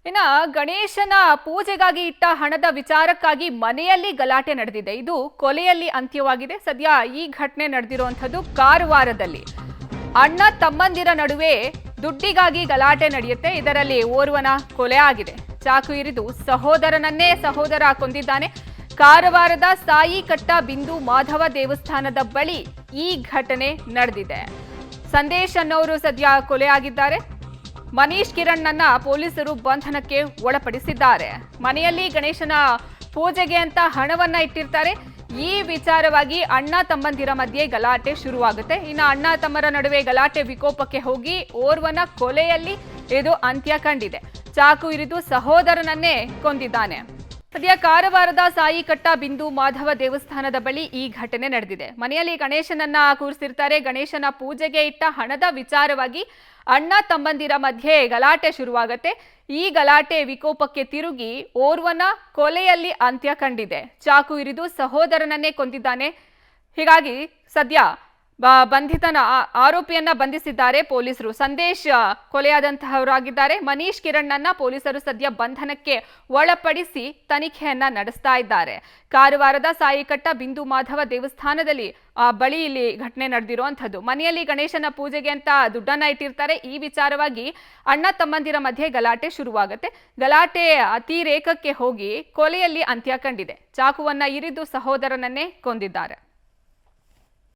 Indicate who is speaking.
Speaker 1: ಇನ್ನ ಗಣೇಶನ ಪೂಜೆಗಾಗಿ ಇಟ್ಟ ಹಣದ ವಿಚಾರಕ್ಕಾಗಿ ಮನೆಯಲ್ಲಿ ಗಲಾಟೆ ನಡೆದಿದೆ. ಇದು ಕೊಲೆಯಲ್ಲಿ ಅಂತ್ಯವಾಗಿದೆ. ಸದ್ಯ ಈ ಘಟನೆ ನಡೆದಿರುವಂತದ್ದು ಕಾರವಾರದಲ್ಲಿ. ಅಣ್ಣ ತಮ್ಮಂದಿರ ನಡುವೆ ದುಡ್ಡಿಗಾಗಿ ಗಲಾಟೆ ನಡೆಯುತ್ತೆ. ಇದರಲ್ಲಿ ಓರ್ವನ ಕೊಲೆ ಆಗಿದೆ. ಚಾಕು ಇರಿದು ಸಹೋದರನನ್ನೇ ಸಹೋದರ ಕೊಂದಿದ್ದಾನೆ. ಕಾರವಾರದ ಸಾಯಿಕಟ್ಟ ಬಿಂದು ಮಾಧವ ದೇವಸ್ಥಾನದ ಬಳಿ ಈ ಘಟನೆ ನಡೆದಿದೆ. ಸಂದೇಶ್ ಅನ್ನೋರು ಸದ್ಯ ಕೊಲೆಯಾಗಿದ್ದಾರೆ. ಮನೀಶ್ ಕಿರಣ್ ನನ್ನ ಪೊಲೀಸರು ಬಂಧನಕ್ಕೆ ಒಳಪಡಿಸಿದ್ದಾರೆ. ಮನೆಯಲ್ಲಿ ಗಣೇಶನ ಪೂಜೆಗೆ ಅಂತ ಹಣವನ್ನ ಇಟ್ಟಿರ್ತಾರೆ. ಈ ವಿಚಾರವಾಗಿ ಅಣ್ಣ ತಮ್ಮಂದಿರ ಮಧ್ಯೆ ಗಲಾಟೆ ಶುರುವಾಗುತ್ತೆ. ಇನ್ನು ಅಣ್ಣ ತಮ್ಮರ ನಡುವೆ ಗಲಾಟೆ ವಿಕೋಪಕ್ಕೆ ಹೋಗಿ ಓರ್ವನ ಕೊಲೆಯಲ್ಲಿ ಇದು ಅಂತ್ಯ ಕಂಡಿದೆ. ಚಾಕು ಇರಿದು ಸಹೋದರನನ್ನೇ ಕೊಂದಿದ್ದಾನೆ. ಸದ್ಯ ಕಾರವಾರದ ಸಾಯಿಕಟ್ಟ ಬಿಂದು ಮಾಧವ ದೇವಸ್ಥಾನದ ಬಳಿ ಈ ಘಟನೆ ನಡೆದಿದೆ. ಮನೆಯಲ್ಲಿ ಗಣೇಶನನ್ನ ಕೂರಿಸಿರ್ತಾರೆ. ಗಣೇಶನ ಪೂಜೆಗೆ ಇಟ್ಟ ಹಣದ ವಿಚಾರವಾಗಿ ಅಣ್ಣ ತಮ್ಮಂದಿರ ಮಧ್ಯೆ ಗಲಾಟೆ ಶುರುವಾಗತ್ತೆ. ಈ ಗಲಾಟೆ ವಿಕೋಪಕ್ಕೆ ತಿರುಗಿ ಓರ್ವನ ಕೊಲೆಯಲ್ಲಿ ಅಂತ್ಯ ಕಂಡಿದೆ. ಚಾಕು ಇರಿದು ಸಹೋದರನನ್ನೇ ಕೊಂದಿದ್ದಾನೆ. ಹೀಗಾಗಿ ಸದ್ಯ ಆರೋಪಿಯನ್ನ ಬಂಧಿಸಿದ್ದಾರೆ ಪೊಲೀಸರು. ಸಂದೇಶ್ ಕೊಲೆಯಾದಂತಹವರಾಗಿದ್ದಾರೆ. ಮನೀಶ್ ಕಿರಣ್ ಪೊಲೀಸರು ಸದ್ಯ ಬಂಧನಕ್ಕೆ ಒಳಪಡಿಸಿ ತನಿಖೆಯನ್ನ ನಡೆಸ್ತಾ ಇದ್ದಾರೆ. ಕಾರವಾರದ ಸಾಯಿಕಟ್ಟ ಬಿಂದು ಮಾಧವ ದೇವಸ್ಥಾನದಲ್ಲಿ ಬಳಿ ಇಲ್ಲಿ ಘಟನೆ ನಡೆದಿರುವಂತದ್ದು. ಮನೆಯಲ್ಲಿ ಗಣೇಶನ ಪೂಜೆಗೆ ಅಂತ ದುಡ್ಡನ್ನ ಇಟ್ಟಿರ್ತಾರೆ. ಈ ವಿಚಾರವಾಗಿ ಅಣ್ಣ ತಮ್ಮಂದಿರ ಮಧ್ಯೆ ಗಲಾಟೆ ಶುರುವಾಗುತ್ತೆ. ಗಲಾಟೆ ಅತಿರೇಕಕ್ಕೆ ಹೋಗಿ ಕೊಲೆಯಲ್ಲಿ ಅಂತ್ಯ ಕಂಡಿದೆ. ಚಾಕುವನ್ನ ಇರಿದು ಸಹೋದರನನ್ನೇ ಕೊಂದಿದ್ದಾರೆ.